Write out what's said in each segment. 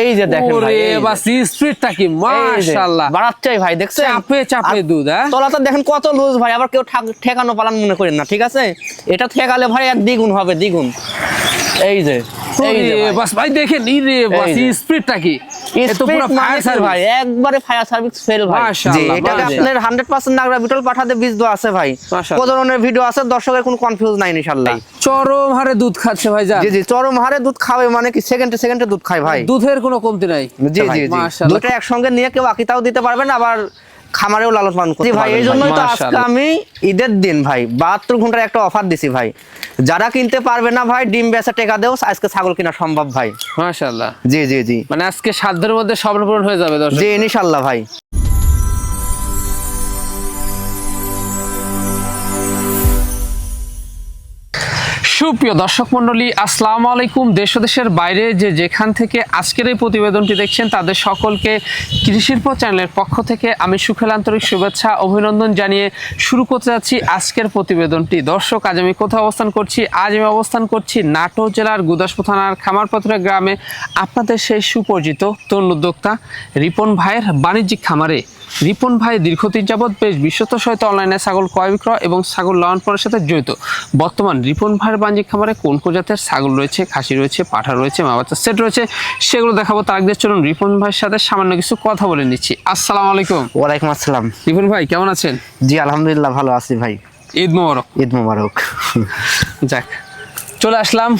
এই যে দেখেন ভাই, ওরে বাস স্পিডটা কি মাশাআল্লাহ, বাড়াচ্ছেই ভাই, দেখছেন চাপে চাপে দুধ। হ্যাঁ, তলাটা দেখেন কত লুজ ভাই, আবার কেউ ঠেকানো পালান মনে করেন না, ঠিক আছে? এটা ঠেকালে ভাই আর দ্বিগুণ হবে, দ্বিগুণ। এই যে বাস ভাই দেখেন ই রে বাস স্পিডটা কি, এত পুরো ফায়ার সার্ভিস ভাই, একবারে ফায়ার সার্ভিস ফেল ভাই। মাশাআল্লাহ, এটাকে আপনার 100% নাগরা বিটল পাঠাতে বীজ দেওয়া আছে ভাই, প্রজননের ভিডিও আছে, দর্শকের কোনো কনফিউজ নাই ইনশাআল্লাহ। চরম হারে দুধ খাচ্ছে ভাই, যা জি জি, চরম হারে দুধ খাবে, মানে কি সেকেন্ডে সেকেন্ডে দুধ খায় ভাই, দুধের কোনো কমতি নাই। জি জি জি, দুটো একসঙ্গে নিয়ে কেউ আকিতাও দিতে পারবেন, আবার খামারেও লালন পালন করতে পারবেন ভাই। এই জন্যই তো আজকে আমি ঈদের দিন ভাই 72 ঘন্টার একটা অফার দিছি ভাই, যারা কিনতে পারবে না ভাই ডিম বেচা টাকা দেও, আজকে ছাগল কিনা সম্ভব ভাই। মাশাআল্লাহ, জি জি জি, মানে আজকে সাধ্যের মধ্যে স্বপ্ন পূরণ হয়ে যাবে দর্শক। জি ইনশাআল্লাহ ভাই। সুপ্রিয় দর্শক মন্ডলী, আসসালামু আলাইকুম। দেশ ও দেশের বাইরে যে যেখান থেকে আজকের এই প্রতিবেদনটি দেখছেন তাদের সকলকে কৃষির পর চ্যানেলের পক্ষ থেকে আমি সুখেল আন্তরিক শুভেচ্ছা অভিনন্দন জানিয়ে শুরু করতে যাচ্ছি আজকের প্রতিবেদনটি। দর্শক, আজ আমি কোথাও অবস্থান করছি? আজ আমি অবস্থান করছি নাটোর জেলার গুদাসপুর থানার খামারপাথুরা গ্রামে, আপনাদের সেই সুপরিচিত তরুণ উদ্যোক্তা রিপন ভাইয়ের বাণিজ্যিক খামারে। রিপন ভাই দীর্ঘদিন যাবৎ বেশ বিশ্বস্ত সহিত অনলাইনে ছাগল ক্রয় বিক্রয় এবং ছাগল লালন পালনের সাথে জড়িত। বর্তমান রিপন ভাইয়ের বাণিজ্যিক খামারে কোন কোন জাতের ছাগল রয়েছে, খাসি রয়েছে, পাঠা রয়েছে, মা বাচ্চা সেট রয়েছে, সেগুলো দেখাবো। তার আগে চলুন রিপন ভাইয়ের সাথে সামান্য কিছু কথা বলে নিচ্ছি। আসসালামু আলাইকুম। ওয়ালাইকুম আসসালাম। রিপন ভাই কেমন আছেন? জি আলহামদুলিল্লাহ ভালো আছি ভাই। ঈদ মোবারক। ঈদ মোবারক। যাক, চলে আসলাম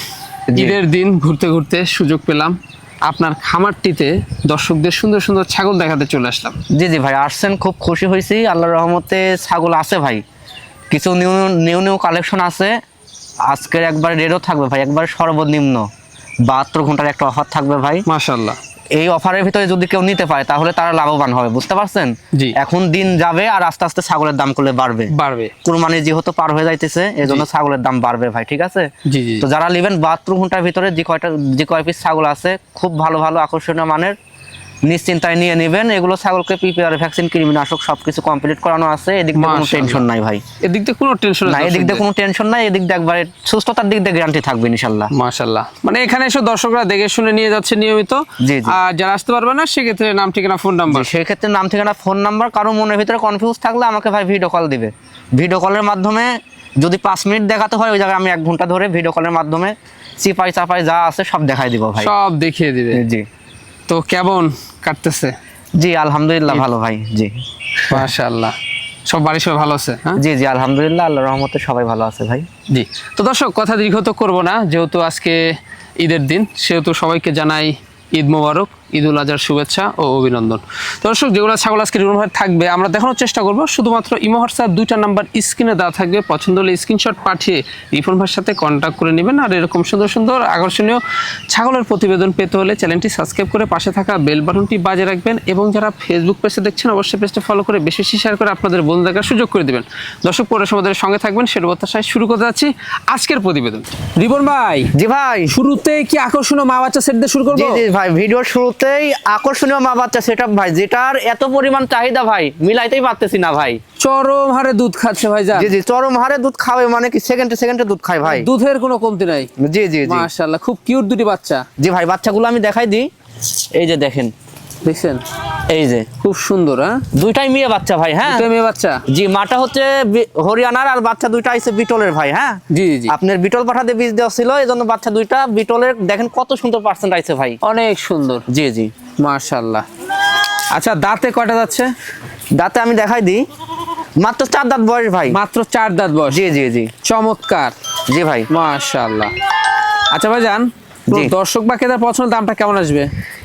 ঈদের দিন, ঘুরতে ঘুরতে সুযোগ পেলাম আপনার খামারটিতে দর্শকদের সুন্দর সুন্দর ছাগল দেখাতে চলে আসলাম। জি জি ভাই, আসছেন, খুব খুশি হয়েছি। আল্লাহর রহমতে ছাগল আছে ভাই, কিছু নিউ কালেকশন আছে। আজকের একবার রেটও থাকবে ভাই, একবার সর্বনিম্ন 72 ঘন্টার একটা অফার থাকবে ভাই। মাশাআল্লাহ, এই অফারের ভিতরে যদি কেউ নিতে পারে তাহলে তারা লাভবান হবে, বুঝতে পারছেন? জি, এখন দিন যাবে আর আস্তে আস্তে ছাগলের দাম করলে বাড়বে। কুরবানি যেহেতু পার হয়ে যাইতেছে, এজন্য ছাগলের দাম বাড়বে ভাই, ঠিক আছে? জি জি। তো যারা নেবেন 72 ঘন্টার ভিতরে যে কয় পিস ছাগল আছে, খুব ভালো ভালো আকর্ষণীয় মানের, নিশ্চিন্তায় নিয়ে নেবেন। এগুলো ছাগলকে পিপিআর ভ্যাকসিন, কৃমিনাশক সবকিছু কমপ্লিট করানো আছে। এদিক দিয়ে কোনো টেনশন নাই ভাই, এদিক দিয়ে কোনো টেনশন নাই, এদিক দিয়ে কোনো টেনশন নাই, এদিক দিয়ে একবারে সুস্থতার দিক দিয়ে গ্যারান্টি থাকবে ইনশাআল্লাহ। মাশাআল্লাহ, মানে এখানে এসে দর্শকরা দেখে শুনে নিয়ে যাচ্ছে নিয়মিত। আর যারা আসতে পারবে না সেক্ষেত্রে নাম ঠিকানা ফোন নাম্বার, সেক্ষেত্রে নাম ঠিকানা ফোন নাম্বার, কারো মনের ভিতরে কনফিউজ থাকলে আমাকে ভাই ভিডিও কল দিবে। ভিডিও কলের মাধ্যমে যদি 5 মিনিট দেখাতে হয়, ওই জায়গায় আমি 1 ঘন্টা ধরে ভিডিও কলের মাধ্যমে চিপাই চাপাই যা আছে সব দেখাই দিব ভাই, সব দেখিয়ে দিবে। জি। তো কেমন কাটতেছে? জি আলহামদুলিল্লাহ ভালো ভাই। জি মাশাআল্লাহ, সব বাড়ির সবাই ভালো আছে? জি জি আলহামদুলিল্লাহ, আল্লাহর রহমতে সবাই ভালো আছে ভাই। জি, তো দর্শক কথা দীর্ঘত করব না, যেহেতু আজকে ঈদের দিন, সেহেতু সবাইকে জানাই ঈদ মোবারক, ঈদ উল আজহার শুভেচ্ছা ও অভিনন্দন। দর্শক, যেগুলো ছাগল আজকে রিপন ভাই থাকবে আমরা দেখানোর চেষ্টা করব। শুধুমাত্র ইমো হোয়াটসঅ্যাপ 2টা নাম্বার স্ক্রিনে দেওয়া থাকবে, পছন্দ হলে স্ক্রিনশট পাঠিয়ে রিপন ভাইয়ের সাথে কন্ট্যাক্ট করে নেবেন। আর এরকম সুন্দর সুন্দর আকর্ষণীয় ছাগলের প্রতিবেদন পেতে হলে চ্যানেলটি সাবস্ক্রাইব করে পাশে থাকা বেল বাটনটি বাজিয়ে রাখবেন, এবং যারা ফেসবুক পেজে দেখছেন অবশ্যই পেজটা ফলো করে বেশি বেশি শেয়ার করে আপনাদের বন্ধু দেখার সুযোগ করে দেবেন। দর্শক, পরে আমাদের সঙ্গে থাকবেন, সেটা প্রত্যাশায় শুরু করতে যাচ্ছি আজকের প্রতিবেদন। রিপন ভাই, জি ভাই, শুরুতেই কি আকর্ষণীয় মা বাচ্চা সেট দিয়ে শুরু করব? জি জি ভাই, ভিডিওর শুরুতেই আকর্ষণীয় মা বাচ্চা সেটআপ ভাই, যেটার এত পরিমাণ চাহিদা ভাই, মিলাইতেই পারতেছি না ভাই। চরম হারে দুধ খাচ্ছে ভাই, যা জি জি, চরম হারে দুধ খাবে, মানে কি সেকেন্ডে সেকেন্ডে দুধ খায় ভাই, দুধের কোনো কমতি নাই। জি জি জি মাশাআল্লাহ, খুব কিউট দুটি বাচ্চা। জি ভাই, বাচ্চাগুলো আমি দেখাই দিই। এই যে দেখেন, দেখছেন, এই যে খুব সুন্দর। হ্যাঁ, দুইটাই মেয়ে বাচ্চা ভাই। হ্যাঁ, দুইটা মেয়ে বাচ্চা। জি, মাটা হচ্ছে হরিয়ানার আর বাচ্চা দুইটা আইছে বিটলের ভাই। হ্যাঁ জি জি, আপনার বিটল পাঠাতে বীজ দেওয়া ছিল, এজন্য বাচ্চা দুইটা বিটলের, দেখেন কত সুন্দর পার্সেন্ট আইছে ভাই, অনেক সুন্দর। জি জি মাশাআল্লাহ। আচ্ছা, দাঁতে কয়টা যাচ্ছে? দাঁতে আমি দেখাই দিই, মাত্র 4 দাঁত বয়স ভাই, মাত্র 4 দাঁত বয়স। জি জি জি, চমৎকার। জি ভাই, মাশাআল্লাহ। আচ্ছা ভাইজান, জি, দর্শক বা ক্রেতার পছন্দ দামটা কেমন আসবে?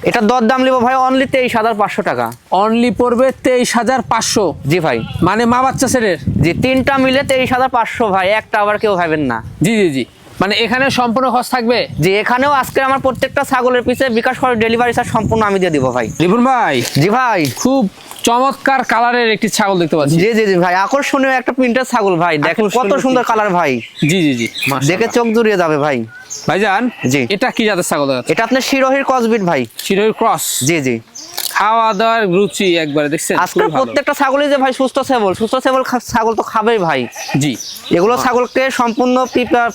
এটা দর দাম লিবো ভাই অনলি 23,500 টাকা। অনলি পড়বে 23,500? জি ভাই, মানে মা বাচ্চা সেটের? জি, 3টা মিলে 23,500 ভাই, একটা আবার কেউ ভাবেন না। জি জি জি, মানে এখানে সম্পূর্ণ খরচ থাকবে? জি, এখানেও আজকে আমার প্রত্যেকটা ছাগলের পিছে বিকাশ করে ডেলিভারি চার্জ সম্পূর্ণ আমি দিয়ে দিব ভাই। রিপন ভাই, জি ভাই, খুব চমৎকার কালারের একটি ছাগল দেখতে পাচ্ছি। জি জি জি ভাই, আকর্ষণীয় একটা প্রিন্টের ছাগল ভাই, দেখেন কত সুন্দর কালার ভাই, জি জি জি, দেখে চোখ জুড়িয়ে যাবে ভাই। ভাইজান, জি, এটা কি জাতের ছাগল? এটা আপনার শিরোহির ক্রসবিট ভাই। শিরোহির ক্রস? জি জি, খাওয়া দাওয়ার রুচি একবারে দেখছেন আজকে প্রত্যেকটা ছাগলই যে ভাই সুস্থ সবল ছাগল তো খাবেই ভাই। জি, এগুলো ছাগলকে সম্পূর্ণ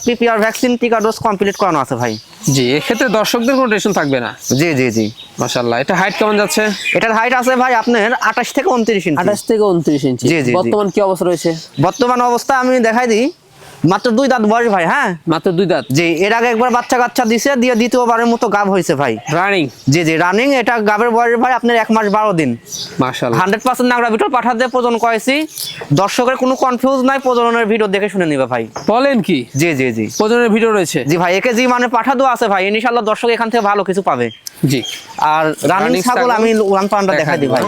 পিপিআর ভ্যাকসিন টিকা ডোজ কমপ্লিট করানো আছে ভাই। জি, এক্ষেত্রে দর্শকদের কোনো টেনশন থাকবে না। জি জি জি, মাশাআল্লাহ। এটা হাইট কেমন যাচ্ছে? এটার হাইট আছে ভাই আপনার 28 থেকে 29 ইঞ্চি। 28 থেকে 29 ইঞ্চি। জি, জি, জি। বর্তমান কি অবস্থা রয়েছে? বর্তমান অবস্থা আমি দেখাই দিই, মাত্র 2 দাঁত বয়স ভাই। হ্যাঁ, মাত্র 2 দাঁত। জি, এর আগে একবার বাচ্চা কাচ্চা দিছে, দিয়ে দ্বিতীয়বারের মতো গাব হয়েছে ভাই। রানিং? জি জি, রানিং। এটা গাবের বয়স ভাই আপনার 1 মাস 12 দিন। মাশাআল্লাহ। 100% নাগরা বিটল পাঠা দিয়ে প্রজনন করেছি। দর্শকের কোনো কনফিউজ নাই, প্রজননের ভিডিও দেখে শুনে নিবে ভাই। বলেন কি? জি জি জি, প্রজননের ভিডিও রয়েছে? জি ভাই, একে জি মানে পাঠা দেওয়া আছে ভাই। ইনশাআল্লাহ দর্শক এখান থেকে ভালো কিছু পাবে। জি। আর রানিং ছাগল আমি উড়ান পান্ডা দেখাই দিই ভাই।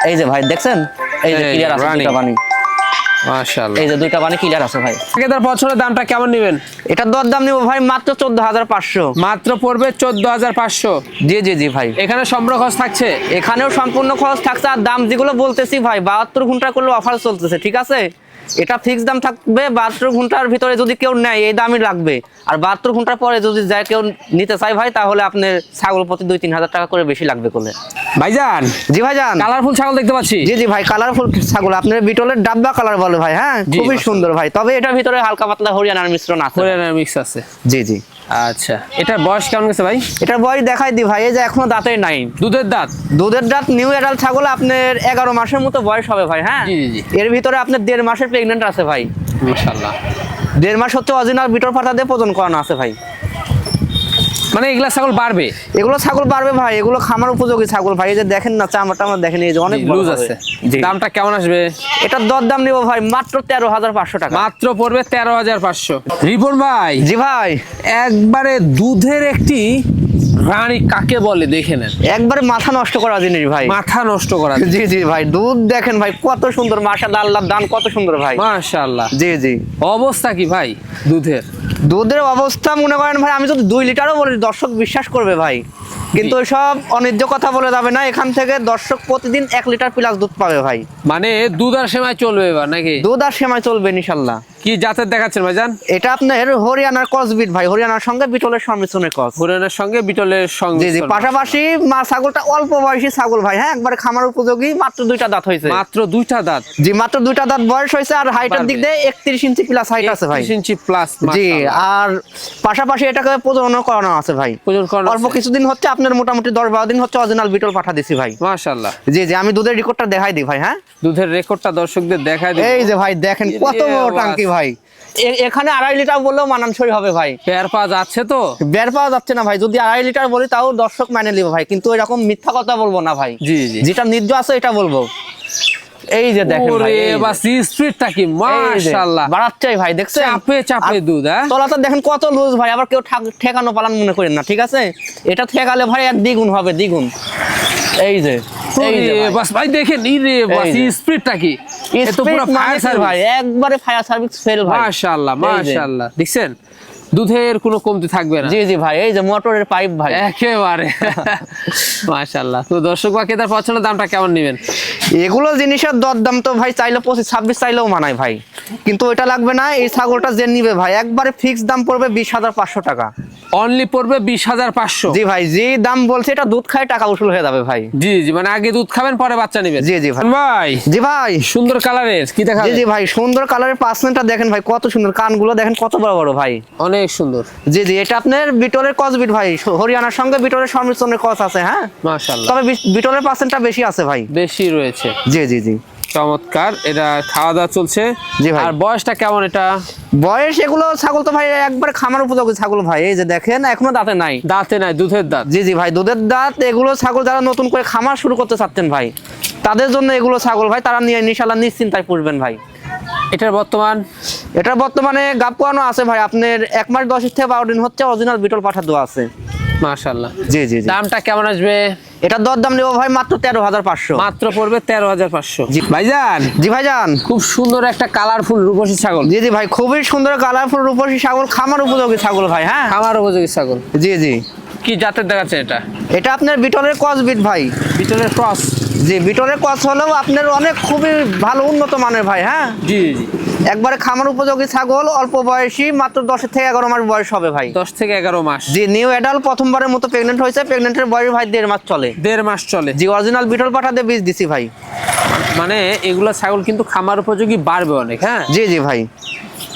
এই যে ভাই দেখছেন, এই যে ক্লিয়ার আছে দুইটা বানি। মাশাআল্লাহ, এই যে দুইটা বানি ক্লিয়ার আছে ভাই। এটার পছন্দের দামটা কেমন নেবেন? এটার দর দাম নিব ভাই মাত্র 14,500। মাত্র পড়বে 14,500। জি জি জি ভাই, এখানে সম্পূর্ণ খরচ থাকছে? এখানেও সম্পূর্ণ খরচ থাকছে। আর দাম যেগুলো বলতেছি ভাই 72 ঘন্টা করলে অফার চলতেছে, ঠিক আছে? এটা ফিক্স দাম থাকবে। 72 ঘন্টার ভিতরে যদি কেউ নেয় এই দামই লাগবে। আর 72 ঘন্টার পরে যদি যায় কেউ নিতে চায় ভাই, তাহলে আপনার ছাগল প্রতি 2-3 হাজার টাকা করে বেশি লাগবে করলে। ভাইজান। জি ভাইজান, কালারফুল ছাগল দেখতে পাচ্ছি। জি জি ভাই, কালারফুল ছাগল আপনার বিটলের ডাব্বা কালার বলে ভাই। হ্যাঁ, খুবই সুন্দর ভাই। তবে এটার ভিতরে হালকা পাতলা হরিয়ানার মিশ্রণ আছে। হরিয়ানার মিক্স আছে? জি জি। আচ্ছা, এটার বয়স কেমন গেছে ভাই? এটার বয়স দেখাই দি ভাই, এই যে এখনো দাঁতেই নাই। দুধের দাঁত? দুধের দাঁত। নিউ এডাল ছাগল আপনার 11 মাসের মতো বয়স হবে ভাই। হ্যাঁ, জি জি জি। এর ভিতরে আপনার 1.5 মাসের প্রেগনেন্ট আছে ভাই। মাশাআল্লাহ। 1.5 মাস হচ্ছে অরিজিনাল বিটল পাঠা দিয়ে প্রজন করানো আছে ভাই। মানে এগুলা ছাগল বাড়বে? এগুলো ছাগল পারবে ভাই, এগুলো খামার উপযোগী ছাগল ভাই। এই যে দেখেন না, চামড়াটা আমরা দেখেন, এই যে অনেক লুজ আছে। দামটা কেমন আসবে? এটার দর দাম নিব ভাই মাত্র 13,500 টাকা। মাত্র পড়বে 13,500। রিপন ভাই। জি ভাই, একবারে দুধের একটি রানী কাকে বলে দেখে নেন। একবারে মাথা নষ্ট করা জিনিস ভাই, মাথা নষ্ট করা। জি জি ভাই, দুধ দেখেন ভাই কত সুন্দর, মাশাআল্লাহ, আল্লাহর দান কত সুন্দর ভাই। মাশাআল্লাহ। জি জি। অবস্থা কি ভাই দুধের? দুধের অবস্থা মনে করেন ভাই, আমি যদি 2 লিটারও বলি দর্শক বিশ্বাস করবে ভাই, কিন্তু সব অন্যায্য কথা বলে যাবে না। এখান থেকে দর্শক প্রতিদিন 1 লিটার প্লাস দুধ পাবে ভাই। মানে দুধ আর সেমাই চলবে এবার নাকি? দুধ আর সেমাই চলবে ইনশাআল্লাহ। কি জাতের দেখাচ্ছেন ভাইজান? এটা আপনার হরিয়ানার ক্রসবিট ভাই, হরিয়ানার সঙ্গে বিটলের সংমিশ্রণের ক্রস। হরিয়ানার সঙ্গে বিটলের সঙ্গে। জি জি, পাশাপাশি মা ছাগলটা অল্প বয়সী ছাগল ভাই। হ্যাঁ, একবারে খামার উপযোগী। মাত্র 2টা দাঁত হয়েছে। মাত্র 2টা দাঁত? জি, মাত্র 2টা দাঁত বয়স হয়েছে। আর হাইটের দিক দিয়ে 31 ইঞ্চি প্লাস হাইট আছে ভাই। 31 ইঞ্চি প্লাস। জি, আর পাশাপাশি এটাকে প্রজনন করানো আছে ভাই। অল্প কিছুদিন হচ্ছে আপনার, মোটামুটি 10-12 দিন হচ্ছে অরিজিনাল বিটল পাঠা দিছি ভাই। মাশাআল্লাহ। জি জি, আমি দুধের রেকর্ডটা দেখাই দিই ভাই। হ্যাঁ, দুধের রেকর্ডটা দর্শকদের দেখাই দিই। এই যে ভাই দেখেন কত বড় টাঙ্কি ভাই। এখানে 2.5 লিটার বললেও মানানসই হবে ভাই। পেয়ার পাওয়া যাচ্ছে তো? বের পাওয়া যাচ্ছে না ভাই। যদি 2.5 লিটার বলি তাও দর্শক মানে নিবে ভাই, কিন্তু এরকম মিথ্যা কথা বলবো না ভাই। জি জি, যেটা নির্জ আছে এটা বলবো। এই যে দেখেন ভাই, এই যে। বাস স্পিডটা কি মাশাআল্লাহ, বাড়াচ্ছেই ভাই, দেখছেন চাপে চাপে দুধ। হ্যাঁ, তলাটা দেখেন কত লুজ ভাই। আবার কেউ ঠেকানো পালান মনে করেন না, ঠিক আছে? এটা ঠেকালে ভাই এক দ্বিগুণ হবে, দ্বিগুণ। এই যে বাস ভাই দেখেন, ই রে বাস স্পিডটা কি! এ তো পুরো ফায়ার সার্ভিস ভাই, একবারে ফায়ার সার্ভিস ফেল ভাই। মাশাআল্লাহ মাশাআল্লাহ, দেখছেন দুধের কোনো কমতি থাকবে না। জি জি ভাই, এই যে মোটরের পাইপ ভাই, একেবারে মাশাআল্লাহ। তো দর্শক বা ক্রেতার পছন্দের দামটা কেমন নেবেন? এগুলো জিনিসের দর দাম তো ভাই চাইলে 25-26 চাইলেও মানায় ভাই, কিন্তু ওইটা লাগবে না। এই ছাগলটা যে নিবে ভাই, একবারে ফিক্স দাম পড়বে 20,500 টাকা। অনলি পড়বে 20,500? জি ভাই, যে দাম বলছে এটা দুধ খায় টাকা উসুল হয়ে যাবে ভাই। জি জি, মানে আগে দুধ খাবেন পরে বাচ্চা নেবেন। জি জি ভাই। ভাই জি ভাই, সুন্দর কালারের কি দেখা? জি জি ভাই, সুন্দর কালারের পার্সেন্টটা দেখেন ভাই, কত সুন্দর। কানগুলো দেখেন কত বড় বড় ভাই, অনেক সুন্দর। জি জি, এটা আপনার বিটলের ক্রসবিট ভাই। হরিয়ানার সঙ্গে বিটলের সংমিশ্রণের ক্রস আছে। হ্যাঁ, মাশাআল্লাহ। তবে বিটলের পার্সেন্টটা বেশি আছে ভাই, বেশি রয়েছে। জি জি জি, চমৎকার। এটা খাওয়া দাওয়া চলছে। জি ভাই। আর বয়সটা কেমন এটা? বয়স এগুলো ছাগল তো ভাই একবার খামার উপযোগী ছাগল ভাই। এই যে দেখেন এখনো দাঁতে নাই। দাঁতে নাই, দুধের দাঁত? জি জি ভাই, দুধের দাঁত। এগুলো ছাগল যারা নতুন করে খামার শুরু করতে চাচ্ছেন ভাই, তাদের জন্য এগুলো ছাগল ভাই। তারা নিয়ে ইনশাআল্লাহ নিশ্চিন্তায় পুষবেন ভাই। এটার বর্তমানে গাব কোয়ানো আছে ভাই আপনার 1 মাস 10 থেকে 12 দিন হচ্ছে, অরিজিনাল বিটল পাঠা দেওয়া আছে। মাশাআল্লাহ। জি জি জি। দামটা কেমন আসবে? এটার দর দাম নেবো ভাই মাত্র 13,500। মাত্র পড়বে 13,500। জি ভাইজান। জি ভাইজান, খুব সুন্দর একটা কালারফুল রূপসী ছাগল। জি জি ভাই, খুবই সুন্দর কালারফুল রূপসী ছাগল, খামার উপযোগী ছাগল ভাই। হ্যাঁ, খামার উপযোগী ছাগল। জি জি। কি জাতের দেখাচ্ছে এটা? এটা আপনার বিটলের ক্রসবিট ভাই। বিটলের ক্রস? জি, বিটলের ক্রস হলেও আপনার অনেক খুবই ভালো উন্নত মানের ভাই। হ্যাঁ, জি জি। একবারে খামার উপযোগী ছাগল, অল্প বয়সী, মাত্র 10 থেকে 11 মাস বয়স হবে ভাই। 10 থেকে 11 মাস। জি, নিউ অ্যাডাল্ট, প্রথমবারের মতো প্রেগনেন্ট হয়েছে। প্রেগনেন্টের বয়স ভাই 1.5 মাস চলে। 1.5 মাস চলে। জি, অরিজিনাল বিটল পাঠা দিয়ে বীজ দিছি ভাই। মানে এগুলা ছাগল কিন্তু খামার উপযোগী বাড়বে অনেক। হ্যাঁ, জি জি ভাই।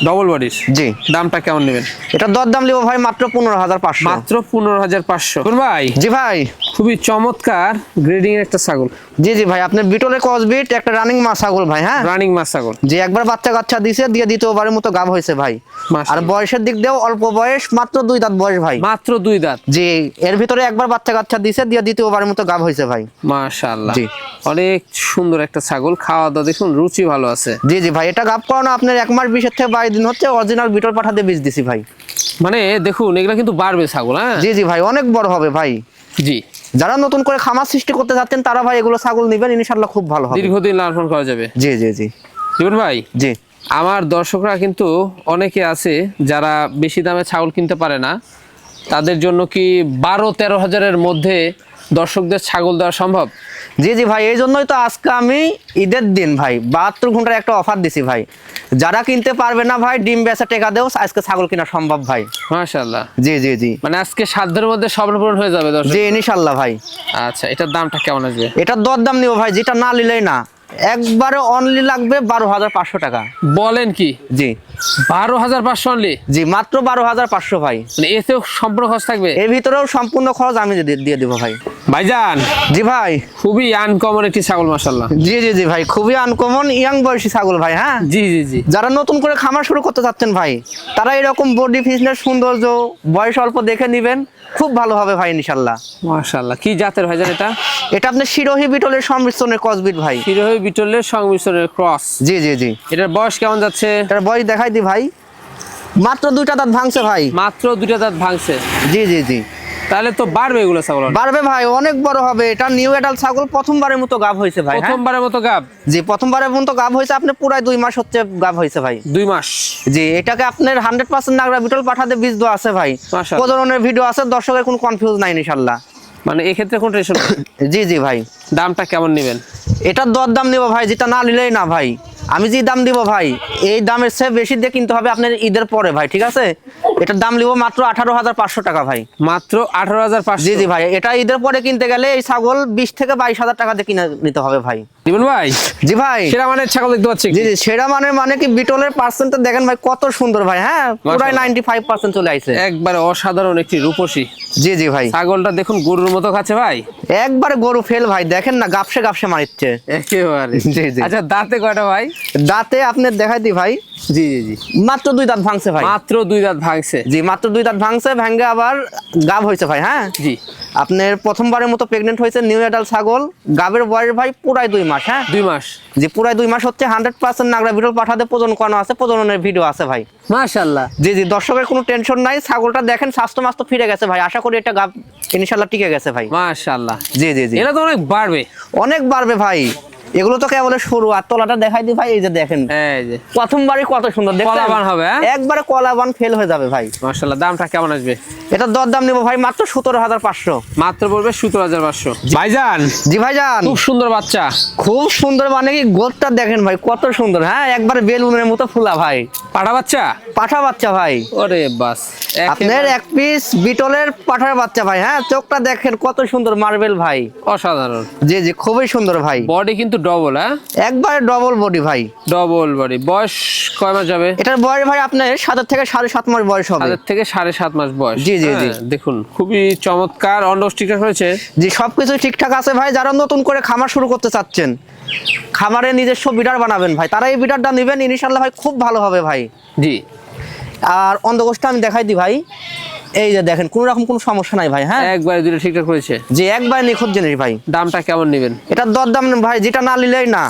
ডবল বডির। জি। দামটা কেমন নেবেন? এটা দরদাম লিব ভাই মাত্র 15,500। মাত্র 15,500। কোন ভাই? জি ভাই। খুবই চমৎকার গ্রেডিং এর একটা ছাগল। জি জি ভাই, আপনার বিটলের ক্রসবিট, একটা রানিং মা ছাগল ভাই। হ্যাঁ, রানিং মা ছাগল। জি, একবার বাচ্চা কাচ্চা দিছে, দিয়ে দ্বিতীয়বারের মতো গাব হয়েছে ভাই। আর বয়সের দিক দিয়েও অল্প বয়স, মাত্র 2 দাঁত বয়স ভাই। মাত্র 2 দাঁত। জি, এর ভিতরে একবার বাচ্চা কাচ্চা দিছে, দিয়ে দ্বিতীয়বারের মতো গাব হয়েছে ভাই। মাশাআল্লাহ। জি, অনেক সুন্দর একটা ছাগল, খাওয়া দাওয়া দেখুন রুচি ভালো আছে। জি জি ভাই, এটা গাব করানো আপনার 1 মাস 20 থেকে 22 দিন হচ্ছে। অরিজিনাল বিটল পাঠা দিয়ে বীজ দিছি ভাই। মানে দেখুন এগুলা কিন্তু বাড়বে ছাগল। হ্যাঁ, জি জি ভাই, অনেক বড় হবে ভাই। জি, যারা নতুন করে খামার সৃষ্টি করতে যাচ্ছেন তারা ভাই এগুলো ছাগল নেবেন, ইনশাআল্লাহ খুব ভালো হবে। দীর্ঘদিন লালন পালন করা যাবে। জি জি জি। জীবন ভাই, জি, আমার দর্শকরা কিন্তু অনেকে আছে যারা বেশি দামে ছাগল কিনতে পারে না, তাদের জন্য কি 12-13 হাজারের মধ্যে দর্শকদের ছাগল দেওয়া সম্ভব? জি জি ভাই, এই জন্যই তো আজকে আমি ঈদের দিন ভাই 72 ঘন্টার একটা অফার দিছি ভাই। যারা কিনতে পারবে না ভাই, ডিম বেচা টাকা দেও, আজকে ছাগল কিনা সম্ভব ভাই। মাশাআল্লাহ। জি জি জি। মানে আজকে সাধ্যের মধ্যে স্বপ্ন পূরণ হয়ে যাবে দর্শক। জি, ইনশাআল্লাহ ভাই। আচ্ছা, এটার দামটা কেমন আসবে? এটার দরদাম নিব ভাই, যেটা না নিলেই না। একবারে অনলি লাগবে 12,500 টাকা। বলেন কি? জি, 12,500 অনলি? জি, মাত্র 12,500 ভাই। মানে এতেও সম্পূর্ণ খরচ থাকবে? এর ভিতরেও সম্পূর্ণ খরচ আমি দিয়ে দেবো ভাই। ভাইজান। জি ভাই। খুবই আনকমন একটি ছাগল মাশাআল্লাহ। জি জি জি ভাই, খুবই আনকমন ইয়াং বয়সী ছাগল ভাই। হ্যাঁ, জি জি জি। যারা নতুন করে খামার শুরু করতে চাচ্ছেন ভাই, তারা এরকম বডি ফিটনেস, সৌন্দর্য, বয়স অল্প দেখে নেবেন, খুব ভালো হবে ভাই ইনশাআল্লাহ। মাশাআল্লাহ। কি জাতের ভাইজান এটা? এটা আপনার শিরোহী বিটলের সংমিশ্রণের ক্রসবিট ভাই। শিরোহী বিটলের সংমিশ্রণের ক্রস। জি জি জি। এটার বয়স কেমন যাচ্ছে? এটার বয়স দেখাই দি ভাই, মাত্র 2টা দাঁত ভাঙছে ভাই। মাত্র 2টা দাঁত ভাঙছে? জি জি জি। তাহলে তো বাড়বে এগুলো ছাগল? বাড়বে ভাই, অনেক বড় হবে। এটা নিউ অ্যাডাল্ট ছাগল, প্রথমবারের মতো গাব হয়েছে ভাই। হ্যাঁ, প্রথমবারের মতো গাব? জি, প্রথমবারের মতো গাব হয়েছে। আপনি পুরাই 2 মাস হচ্ছে গাব হয়েছে ভাই। 2 মাস? জি, এটাকে আপনার 100% নাগরা বিটল পাঠাতে বীজ দেওয়া আছে ভাই। মাশাআল্লাহ। প্রজননের ভিডিও আছে, দর্শকের কোনো কনফিউজ নাই ইনশাআল্লাহ। মানে এক্ষেত্রে কোন টেনশন? জি জি ভাই। দামটা কেমন নেবেন? এটার দরদাম নেব ভাই, যেটা না নিলেই না ভাই। আমি যে দাম দিব ভাই, এই দামের চেয়ে বেশি দিয়ে কিনতে হবে আপনার ঈদের পরে ভাই, ঠিক আছে? এটার দাম নিব মাত্র 18,500 টাকা ভাই। মাত্র 18,500? জি জি ভাই, এটা ঈদের পরে কিনতে গেলে এই ছাগল 20 থেকে 22,000 টাকা দিয়ে কিনে নিতে হবে ভাই। জীবন ভাই। জি ভাই। সেরা মানের ছাগল দেখতে পাচ্ছি। জি জি, সেরা মানে কি বিটলের পার্সেন্টটা দেখেন ভাই, কত সুন্দর ভাই। হ্যাঁ, পুরাই 95% চলে আইছে। একবারে অসাধারণ একটি রূপসী। জি জি ভাই। ছাগলটা দেখুন গরুর মতো খাচ্ছে ভাই। একবারে গরু ফেল ভাই, দেখেন না, গাপসে গাপসে মারিচ্ছে একেবারে। জি জি। আচ্ছা, দাঁতে কয়টা ভাই? দাঁতে আপনার দেখাই দি ভাই। জি জি জি। মাত্র 2 দাঁত ভাঙছে ভাই। মাত্র 2 দাঁত ভাঙছে? জি, মাত্র 2 দাঁত ভাঙছে, ভেঙে আবার গাব হয়েছে ভাই। হ্যাঁ জি। আপনার প্রথমবারের মতো প্রেগনেন্ট হয়েছে, নিউ অ্যাডাল্ট ছাগল। গাবের বয়স ভাই পুরাই 2 মাস। হ্যাঁ, 2 মাস? জি, পুরাই 2 মাস হচ্ছে। 100% নাগরা বিটল পাঠাতে প্রজনন করানো আছে, প্রজননের ভিডিও আছে ভাই। মাশাআল্লাহ। জি জি, দর্শকের কোনো টেনশন নাই। ছাগলটা দেখেন স্বাস্থ্য মাস্ত ফিরে গেছে ভাই। আশা করি এটা গাব ইনশাআল্লাহ টিকে গেছে ভাই। মাশাআল্লাহ। জি জি জি। এটা তো অনেক বাড়বে। অনেক বাড়বে ভাই। এগুলো তো কেবল শুরু। আর তলাটা দেখাই দি ভাই, এই যে দেখেন, এই যে প্রথমবারই কত সুন্দর দেখছেন। কলাবান হবে। হ্যাঁ, একবারে কলাবান ফেল হয়ে যাবে ভাই। মাশাআল্লাহ। দামটা কেমন আসবে? এটা দরদাম নিব ভাই মাত্র 17,500। মাত্র পড়বে 17,500। ভাইজান। জি ভাইজান। খুব সুন্দর বাচ্চা। খুব সুন্দর, মানে কি গোটটা দেখেন ভাই কত সুন্দর। হ্যাঁ, একবারে বেলুনের মতো ফুলা ভাই। পাঠা বাচ্চা? পাঠা বাচ্চা ভাই। ওরে বাস, আপনার এক পিস বিটলের পাঠার বাচ্চা ভাই। হ্যাঁ, চোখটা দেখেন কত সুন্দর, মার্বেল ভাই। অসাধারণ। জি জি, খুবই সুন্দর ভাই। বডি কিন্তু ডবল। হ্যাঁ, একবারে ডবল বডি ভাই। Double body. বয়স কয় মাস যাবে? এটার বয়স ভাই আপনার 7 থেকে 7.5 মাস বয়স হবে। 7 থেকে 7.5 মাস বয়স। জি জি জি। দেখুন খুবই চমৎকার, অন্ডস ঠিকঠাক হয়েছে। জি, সবকিছু ঠিকঠাক আছে ভাই। যারা নতুন করে খামার শুরু করতে চাচ্ছেন, খামারে নিজস্ব বিডার বানাবেন ভাই, তারা এই বিডারটা নেবেন ইনশাআল্লাহ ভাই, খুব ভালো হবে ভাই। জি। আর অন্ধকোষটা আমি দেখাই দিই ভাই। এই যে দেখেন, কোনো রকম কোনো সমস্যা নাই ভাই। হ্যাঁ, একবারে দুটো ঠিকঠাক হয়েছে। যে একবার নিখুঁত জিনিস ভাই। দামটা কেমন নেবেন? এটার দরদাম ভাই, যেটা না নিলেই না।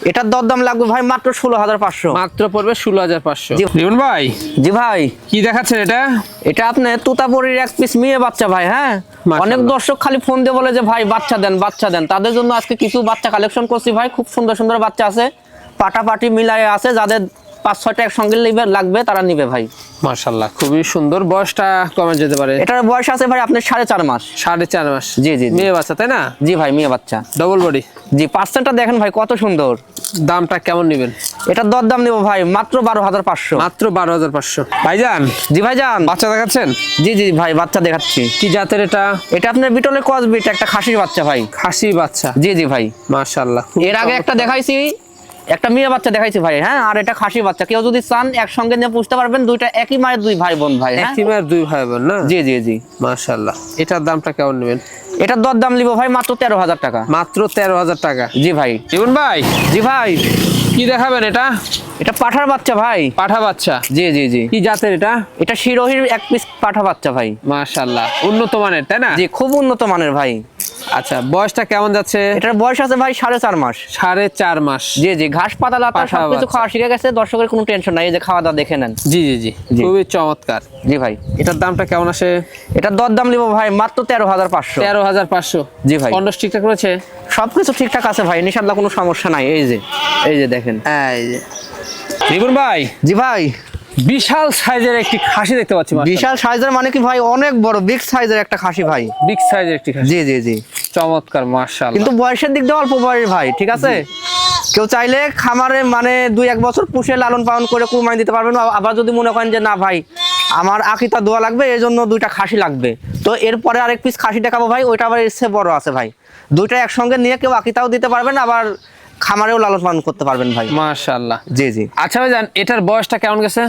এটার দরদাম লাগবে ভাই মাত্র 16,500। মাত্র পড়বে 16,500। জি। জীবন ভাই। জি ভাই। কি দেখাচ্ছেন এটা? এটা আপনার তোতাপুরীর এক পিস মেয়ে বাচ্চা ভাই। হ্যাঁ, মাশাআল্লাহ। অনেক দর্শক খালি ফোন দিয়ে বলে যে ভাই বাচ্চা দেন বাচ্চা দেন, তাদের জন্য আজকে কিছু বাচ্চা কালেকশন করছি ভাই। খুব সুন্দর সুন্দর বাচ্চা আছে, পাটাপাটি মিলায়ে আছে। যাদের 5-6টা একসঙ্গে লাগবে তারা নিবে ভাই। মাশাআল্লাহ খুবই সুন্দর। বয়সটা কমে যেতে পারে? এটার বয়স আছে ভাই আপনার 4.5 মাস। 4.5 মাস? জি জি। মেয়ে বাচ্চা তাই না? জি ভাই মেয়ে বাচ্চা। Double body? জি। পার্সেন্টটা দেখেন ভাই কত সুন্দর। দামটা কেমন নেবেন? এটার দরদাম নেব ভাই মাত্র 12,500। মাত্র 12,500। ভাইজান। জি ভাইজান। বাচ্চা দেখাচ্ছেন? জি জি ভাই বাচ্চা দেখাচ্ছি। কি জাতের এটা? এটা আপনার বিটলের ক্রস বিট, একটা খাসির বাচ্চা ভাই। খাসি বাচ্চা? জি জি ভাই। মাশাআল্লাহ। এর আগে একটা দেখাইছি, একটা মেয়ে বাচ্চা দেখাইছি ভাই। হ্যাঁ, আর এটা খাসি বাচ্চা। কেউ যদি চান একসঙ্গে নিয়ে পুষতে পারবেন। দুইটা একই মায়ের দুই ভাই বোন ভাই। হ্যাঁ, একই মায়ের দুই ভাই বোন না? জি জি জি। মাশাআল্লাহ। এটার দামটা কেমন নেবেন? এটার দরদাম নিব ভাই মাত্র 13,000 টাকা। মাত্র 13,000 টাকা? জি ভাই। জীবন ভাই। জি ভাই। কি দেখাবেন এটা? এটা পাঠার বাচ্চা ভাই। পাঠা বাচ্চা? জি জি জি। কি জাতের এটা? এটা শিরোহির এক পিস পাঠা বাচ্চা ভাই। মাশাআল্লাহ উন্নত মানের তাই না? জি খুব উন্নত মানের ভাই। আচ্ছা বয়সটা কেমন যাচ্ছে? এটার বয়স আছে ভাই 4.5 মাস। 4.5 মাস? জি জি। ঘাস পাতা লাতা পাঠা সবকিছু বাচ্চা। খাওয়া শিখে গেছে। দর্শকের কোনো টেনশন নাই। এই যে খাওয়া দাওয়া দেখে নেন। জি জি জি। জি। খুবই চমৎকার। জি ভাই। এটার দামটা কেমন আসে? এটার দরদাম নিব ভাই মাত্র 13,500। 13,500? জি ভাই। পণ্য ঠিকঠাক রয়েছে? সবকিছু ঠিকঠাক আছে ভাই, ইনশাআল্লাহ কোনো সমস্যা নাই। এই যে দেখেন। এই যে রিবন ভাই। জি ভাই। বিশাল সাইজের একটি খাসি দেখতে পাচ্ছি। বিশাল সাইজের মানে কি ভাই? অনেক বড় বিগ সাইজের একটা খাসি ভাই। বিগ সাইজের একটি খাসি? জি জি জি। চমৎকার মাশাআল্লাহ। কিন্তু বয়সের দিক দিয়ে অল্প বয়স ভাই, ঠিক আছে? কেউ চাইলে খামারে মানে 2-1 বছর পুষে লালন পালন করে কুরবানি দিতে পারবেন। আবার যদি মনে করেন যে না ভাই আমার আকিতা দোয়া লাগবে, এই জন্য 2টা খাসি লাগবে, তো এরপরে আরেক পিস খাসি দেখাবো ভাই। ওইটা আবার এর চেয়ে বড় আছে ভাই। 2টা একসঙ্গে নিয়ে কেউ আকিতাও দিতে পারবেন, আবার খামারেও লালন পালন করতে পারবেন ভাই। মাশাআল্লাহ। জি জি। আচ্ছা ভাইজান এটার বয়সটা কেমন গেছে?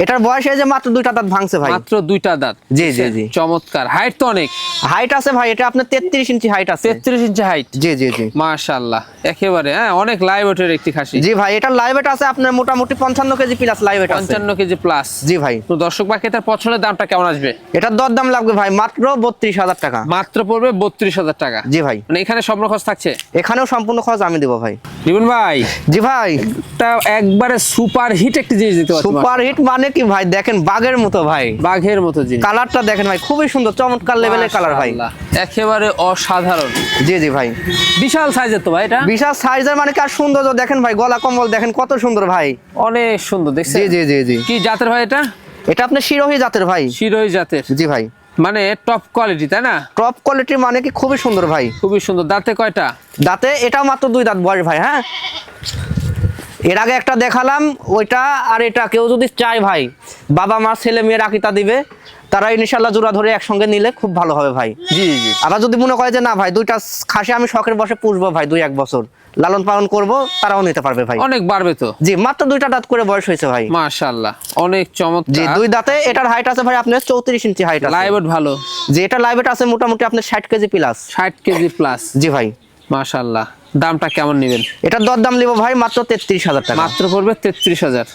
এটার বয়স এই যে মাত্র 2টা দাঁত ভাঙছে ভাই। মাত্র 2টা দাঁত? জি জি জি। চমৎকার। হাইট তো অনেক? হাইট আছে ভাই, এটা আপনার 33 ইঞ্চি হাইট আছে। 33 ইঞ্চি হাইট? জি জি জি। মাশাআল্লাহ একেবারে হ্যাঁ অনেক লাইভ ওয়েটের একটি খাসি। জি ভাই। এটা লাইভ ওয়েট আছে আপনার মোটামুটি 55 কেজি প্লাস লাইভ ওয়েট আছে। 55 কেজি প্লাস? জি ভাই। তো দর্শক ভাই এটার পছন্দের দামটা কেমন আসবে? এটার দরদাম লাগবে ভাই মাত্র 32,000 টাকা। মাত্র পড়বে 32,000 টাকা? জি ভাই। মানে এখানে সম্পূর্ণ খরচ থাকছে? এখানেও সম্পূর্ণ খরচ আমি দেবো ভাই। রিবন ভাই। জি ভাই। এটা একবারে সুপার হিট একটি জিনিস দিতে পারছি। সুপার হিট মানে কি ভাই? দেখেন বাঘের মতো ভাই। বাঘের মতো জিনিস। কালারটা দেখেন ভাই, খুবই সুন্দর চমৎকার লেভেলের কালার ভাই। মাশাআল্লাহ, একেবারে অসাধারণ। জি জি ভাই। বিশাল সাইজের তো ভাই এটা? বিশাল সাইজের মানে কি আর সৌন্দর্য দেখেন ভাই, গলা কম্বল দেখেন কত সুন্দর ভাই। অনেক সুন্দর দেখছেন? জি জি জি জি। কি জাতের ভাই এটা? এটা আপনার শিরোহী জাতের ভাই। শিরোহী জাতের? জি ভাই। মানে টপ কোয়ালিটি তাই না? টপ কোয়ালিটির মানে কি খুবই সুন্দর ভাই। খুবই সুন্দর। দাঁতে কয়টা? দাঁতে এটাও মাত্র 2 দাঁত বয়স ভাই। হ্যাঁ, এর আগে একটা দেখালাম ওইটা, আর এটা কেউ যদি চায় ভাই বাবা মা ছেলে মেয়ের আকিতা দিবে, তারা ইনশাআল্লাহ জোড়া ধরে একসঙ্গে নিলে খুব ভালো হবে ভাই। জি জি। আবার যদি মনে করে যে না ভাই 2টা খাসি আমি শখের বসে পুষবো ভাই, 2-1 বছর লালন পালন করব, তারাও নিতে পারবে ভাই। অনেক বাড়বে তো? জি, মাত্র 2টা দাঁত করে বয়স হয়েছে ভাই। মাশাআল্লাহ অনেক চমৎকার। জি, 2 দাঁতে। এটার হাইট আছে ভাই আপনার 34 ইঞ্চি হাইট আছে। লাইভ ওয়েট ভালো? জি, এটা লাইভ ওয়েট আছে মোটামুটি আপনার 60 কেজি প্লাস। 60 KG plus? জি ভাই। মাশাআল্লাহ। দামটা কেমন নেবেন? এটার দরদাম নিব ভাই মাত্র 33,000 টাকা। মাত্র পড়বে 33,000?